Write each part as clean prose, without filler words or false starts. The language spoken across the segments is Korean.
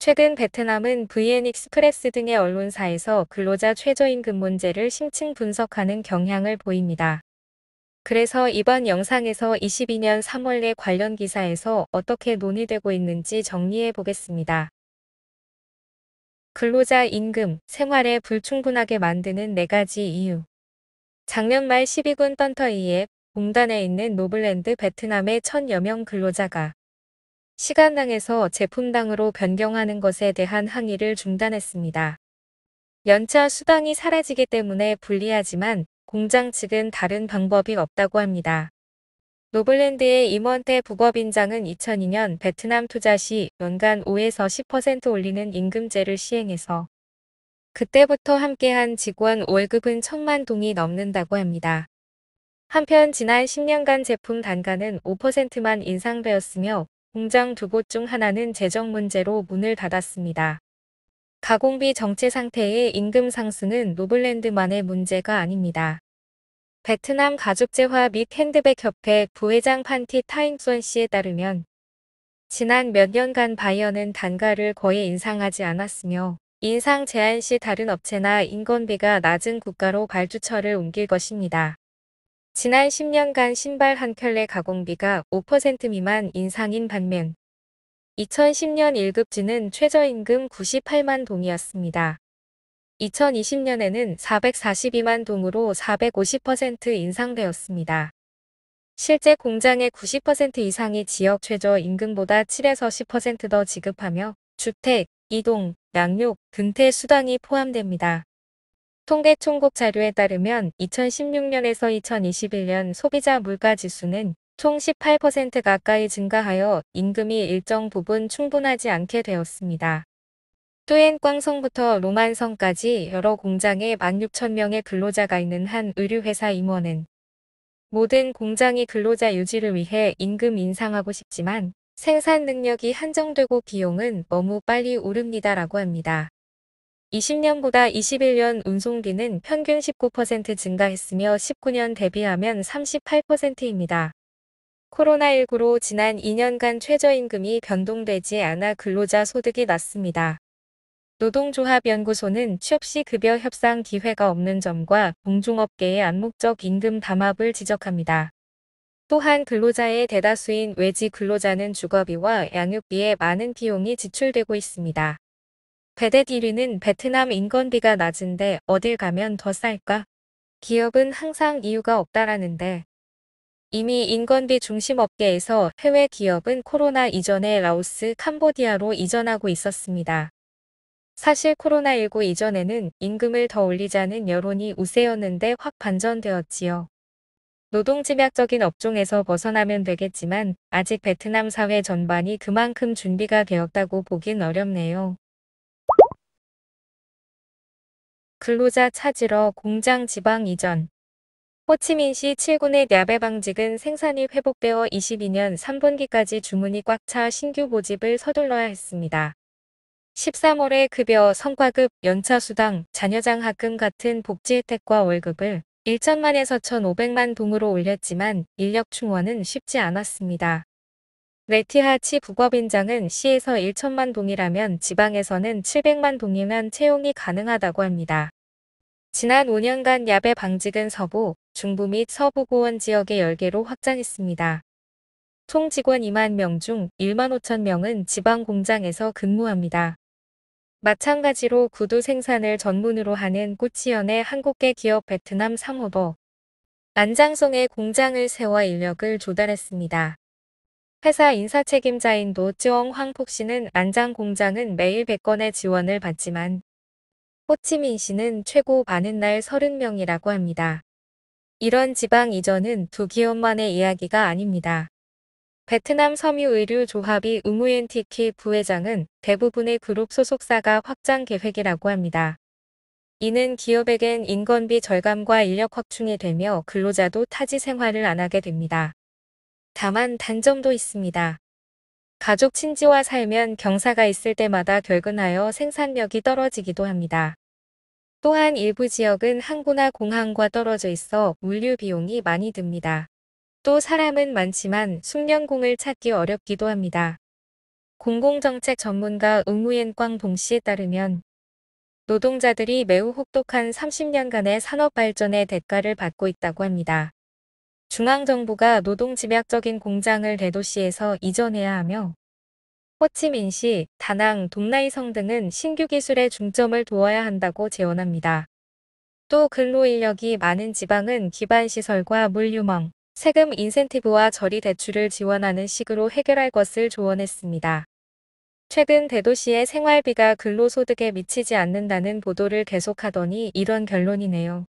최근 베트남은 VN 익스프레스 등의 언론사에서 근로자 최저임금 문제를 심층 분석하는 경향을 보입니다. 그래서 이번 영상에서 22년 3월에 관련 기사에서 어떻게 논의되고 있는지 정리해 보겠습니다. 근로자 임금, 생활에 불충분하게 만드는 4가지 이유. 작년 말 12군 던터이에 공단에 있는 노블랜드 베트남의 1000여 명 근로자가 시간당에서 제품당으로 변경하는 것에 대한 항의를 중단했습니다. 연차 수당이 사라지기 때문에 불리하지만 공장 측은 다른 방법이 없다고 합니다. 노블랜드의 임원태 부법인장은 2002년 베트남 투자 시 연간 5에서 10% 올리는 임금제를 시행해서 그때부터 함께한 직원 월급은 1000만 동이 넘는다고 합니다. 한편 지난 10년간 제품 단가는 5%만 인상되었으며 공장 2곳 중 하나는 재정 문제로 문을 닫았습니다. 가공비 정체 상태의 임금 상승은 노블랜드만의 문제가 아닙니다. 베트남 가죽재화 및 핸드백 협회 부회장 판티 타임쏜 씨에 따르면 지난 몇 년간 바이어는 단가를 거의 인상하지 않았으며 인상 제한 시 다른 업체나 인건비가 낮은 국가로 발주처를 옮길 것입니다. 지난 10년간 신발 한 켤레 가공비가 5% 미만 인상인 반면 2010년 1급지는 최저임금 98만 동이었습니다. 2020년에는 442만 동으로 450% 인상되었습니다. 실제 공장의 90% 이상이 지역 최저임금보다 7에서 10% 더 지급하며 주택, 이동, 양육, 근태 수당이 포함됩니다. 통계총국 자료에 따르면 2016년에서 2021년 소비자 물가지수는 총 18% 가까이 증가하여 임금이 일정 부분 충분하지 않게 되었습니다. 뚜엔꽝성부터 로만성까지 여러 공장에 16,000명의 근로자가 있는 한 의류회사 임원은 모든 공장이 근로자 유지를 위해 임금 인상하고 싶지만 생산 능력이 한정되고 비용은 너무 빨리 오릅니다라고 합니다. 20년보다 21년 운송비는 평균 19% 증가했으며 19년 대비하면 38%입니다. 코로나19로 지난 2년간 최저임금이 변동되지 않아 근로자 소득이 낮습니다. 노동조합연구소는 취업 시 급여 협상 기회가 없는 점과 공중업계의 암묵적 임금 담합을 지적합니다. 또한 근로자의 대다수인 외지 근로자는 주거비와 양육비에 많은 비용이 지출되고 있습니다. 베댓 1위는 베트남 인건비가 낮은데 어딜 가면 더 쌀까? 기업은 항상 이유가 없다라는데 이미 인건비 중심 업계에서 해외 기업은 코로나 이전에 라오스, 캄보디아로 이전하고 있었습니다. 사실 코로나19 이전에는 임금을 더 올리자는 여론이 우세였는데 확 반전되었지요. 노동집약적인 업종에서 벗어나면 되겠지만 아직 베트남 사회 전반이 그만큼 준비가 되었다고 보긴 어렵네요. 근로자 찾으러 공장 지방 이전. 호치민시 7군의 랴베 방직은 생산이 회복되어 22년 3분기까지 주문이 꽉 차 신규 모집을 서둘러야 했습니다. 13월에 급여, 성과급, 연차수당, 자녀장학금 같은 복지 혜택과 월급을 1천만에서 1,500만 동으로 올렸지만 인력 충원은 쉽지 않았습니다. 레티하치 부법인장은 시에서 1천만 동이라면 지방에서는 700만 동이면 채용이 가능하다고 합니다. 지난 5년간 야베 방직은 서부, 중부 및 서부 고원 지역에 10개로 확장했습니다. 총 직원 2만 명 중 1만 5천 명은 지방 공장에서 근무합니다. 마찬가지로 구두 생산을 전문으로 하는 꼬치연의 한국계 기업 베트남 상호버 안장성에 공장을 세워 인력을 조달했습니다. 회사 인사책임자인 노쯔엉 황폭씨는 안장 공장은 매일 100건의 지원을 받지만 호치민시는 최고 많은 날 30명이라고 합니다. 이런 지방 이전은 두 기업만의 이야기가 아닙니다. 베트남 섬유의류조합이 우무엔티키 부회장은 대부분의 그룹 소속사가 확장 계획이라고 합니다. 이는 기업에겐 인건비 절감과 인력 확충이 되며 근로자도 타지 생활을 안 하게 됩니다. 다만 단점도 있습니다. 가족 친지와 살면 경사가 있을 때마다 결근하여 생산력이 떨어지기도 합니다. 또한 일부 지역은 항구나 공항과 떨어져 있어 물류 비용이 많이 듭니다. 또 사람은 많지만 숙련공을 찾기 어렵기도 합니다. 공공정책 전문가 응우옌 동씨에 따르면 노동자들이 매우 혹독한 30년간의 산업 발전의 대가를 받고 있다고 합니다. 중앙정부가 노동집약적인 공장을 대도시에서 이전해야 하며 호치민시, 다낭, 동라이성 등은 신규 기술에 중점을 두어야 한다고 제언합니다. 또 근로인력이 많은 지방은 기반시설과 물류망, 세금 인센티브와 저리 대출을 지원하는 식으로 해결할 것을 조언했습니다. 최근 대도시의 생활비가 근로소득에 미치지 않는다는 보도를 계속하더니 이런 결론이네요.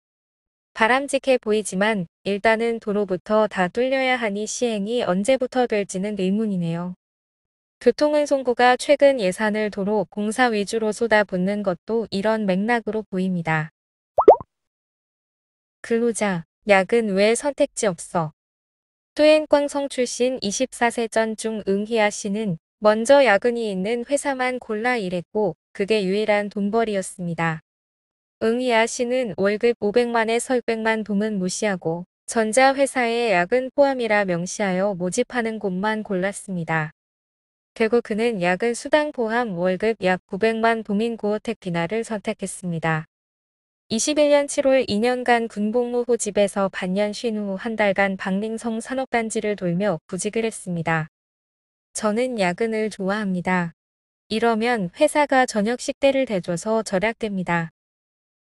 바람직해 보이지만 일단은 도로부터 다 뚫려야 하니 시행이 언제부터 될지는 의문이네요. 교통운송부가 최근 예산을 도로 공사 위주로 쏟아붓는 것도 이런 맥락으로 보입니다. 근로자, 야근 왜 선택지 없어? 또엔꽝성 출신 24세 전중 응희아 씨는 먼저 야근이 있는 회사만 골라 일했고 그게 유일한 돈벌이였습니다. 응희아 씨는 월급 500만에 설백만 동은 무시하고 전자회사에 야근 포함이라 명시하여 모집하는 곳만 골랐습니다. 결국 그는 야근 수당 포함 월급 약 900만 동인 고어텍 비나를 선택했습니다. 21년 7월 2년간 군복무 후 집에서 반년 쉰 후 한 달간 박림성 산업단지를 돌며 구직을 했습니다. 저는 야근을 좋아합니다. 이러면 회사가 저녁 식대를 대줘서 절약됩니다.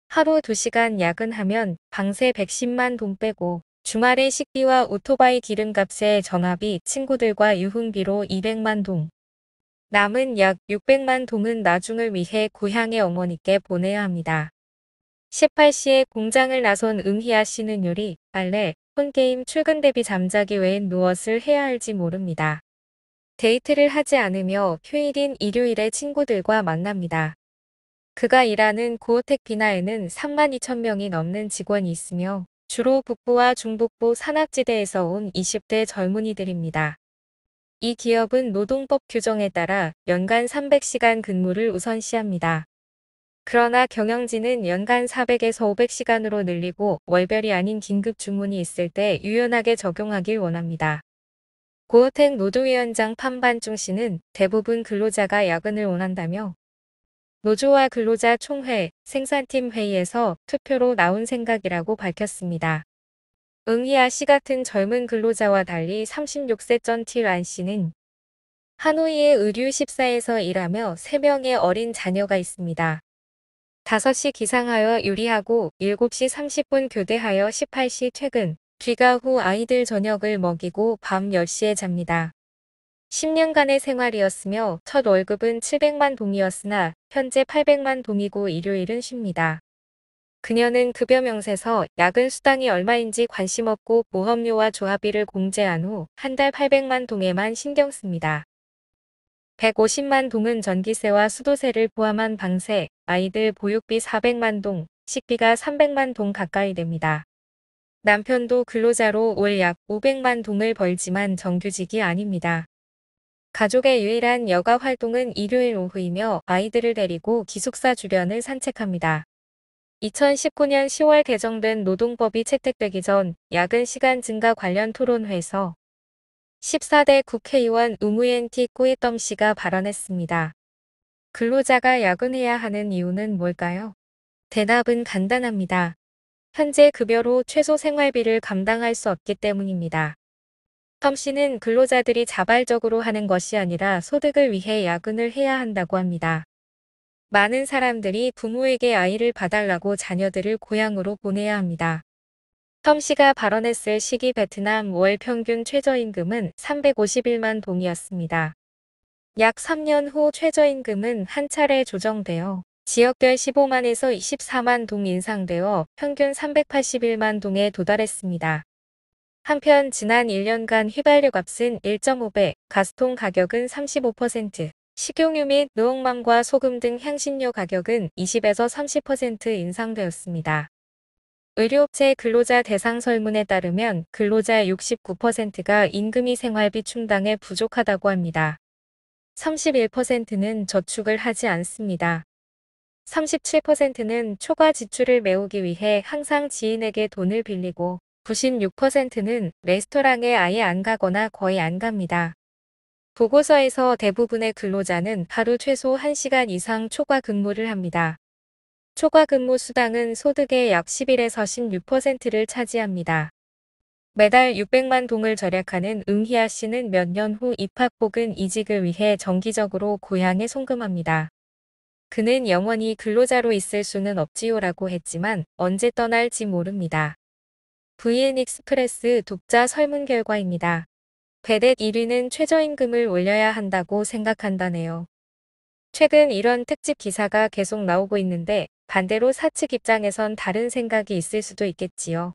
하루 2시간 야근하면 방세 110만 동 빼고 주말에 식비와 오토바이 기름값에 전화비, 친구들과 유흥비로 200만 동. 남은 약 600만 동은 나중을 위해 고향의 어머니께 보내야 합니다. 18시에 공장을 나선 응희아 씨는 요리, 빨래, 폰게임, 출근 대비 잠자기 외엔 무엇을 해야 할지 모릅니다. 데이트를 하지 않으며 휴일인 일요일에 친구들과 만납니다. 그가 일하는 고어텍 비나에는 3만 2천 명이 넘는 직원이 있으며 주로 북부와 중북부 산악지대에서 온 20대 젊은이들입니다. 이 기업은 노동법 규정에 따라 연간 300시간 근무를 우선시합니다. 그러나 경영진은 연간 400에서 500시간으로 늘리고 월별이 아닌 긴급 주문이 있을 때 유연하게 적용하길 원합니다. 고어텍 노조위원장 판반중 씨는 대부분 근로자가 야근을 원한다며 노조와 근로자 총회, 생산팀 회의에서 투표로 나온 생각이라고 밝혔습니다. 응희아 씨 같은 젊은 근로자와 달리 36세 쩐틸안 씨는 하노이의 의류 14에서 일하며 3명의 어린 자녀가 있습니다. 5시 기상하여 요리하고 7시 30분 교대하여 18시 퇴근, 귀가 후 아이들 저녁을 먹이고 밤 10시에 잡니다. 10년간의 생활이었으며 첫 월급은 700만 동이었으나 현재 800만 동이고 일요일은 쉽니다. 그녀는 급여 명세서 야근 수당이 얼마인지 관심 없고 보험료와 조합비를 공제한 후 한 달 800만 동에만 신경 씁니다. 150만 동은 전기세와 수도세를 포함한 방세, 아이들 보육비 400만 동, 식비가 300만 동 가까이 됩니다. 남편도 근로자로 월 약 500만 동을 벌지만 정규직이 아닙니다. 가족의 유일한 여가 활동은 일요일 오후이며 아이들을 데리고 기숙사 주변을 산책합니다. 2019년 10월 개정된 노동법이 채택되기 전 야근 시간 증가 관련 토론회에서 14대 국회의원 우무옌티 꼬이덤 씨가 발언했습니다. 근로자가 야근해야 하는 이유는 뭘까요? 대답은 간단합니다. 현재 급여로 최소 생활비를 감당할 수 없기 때문입니다. 텀 씨는 근로자들이 자발적으로 하는 것이 아니라 소득을 위해 야근을 해야 한다고 합니다. 많은 사람들이 부모에게 아이를 봐달라고 자녀들을 고향으로 보내야 합니다. 텀 씨가 발언했을 시기 베트남 월 평균 최저임금은 351만 동이었습니다. 약 3년 후 최저임금은 한 차례 조정되어 지역별 15만에서 24만 동 인상되어 평균 381만 동에 도달했습니다. 한편 지난 1년간 휘발유 값은 1.5배, 가스통 가격은 35%, 식용유 및 누룩맘과 소금 등 향신료 가격은 20에서 30% 인상되었습니다. 의료업체 근로자 대상 설문에 따르면 근로자 69%가 임금이 생활비 충당에 부족하다고 합니다. 31%는 저축을 하지 않습니다. 37%는 초과 지출을 메우기 위해 항상 지인에게 돈을 빌리고 96%는 레스토랑에 아예 안 가거나 거의 안 갑니다. 보고서에서 대부분의 근로자는 하루 최소 1시간 이상 초과 근무를 합니다. 초과 근무 수당은 소득의 약 11에서 16%를 차지합니다. 매달 600만 동을 절약하는 응희아 씨는 몇 년 후 입학 혹은 이직을 위해 정기적으로 고향에 송금합니다. 그는 영원히 근로자로 있을 수는 없지요라고 했지만 언제 떠날지 모릅니다. VN 익스프레스 독자 설문 결과입니다. 베댓 1위는 최저임금을 올려야 한다고 생각한다네요. 최근 이런 특집 기사가 계속 나오고 있는데 반대로 사측 입장에선 다른 생각이 있을 수도 있겠지요.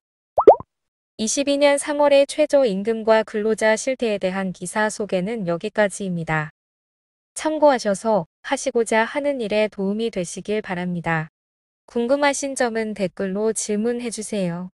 22년 3월의 최저임금과 근로자 실태에 대한 기사 소개는 여기까지입니다. 참고하셔서 하시고자 하는 일에 도움이 되시길 바랍니다. 궁금하신 점은 댓글로 질문해주세요.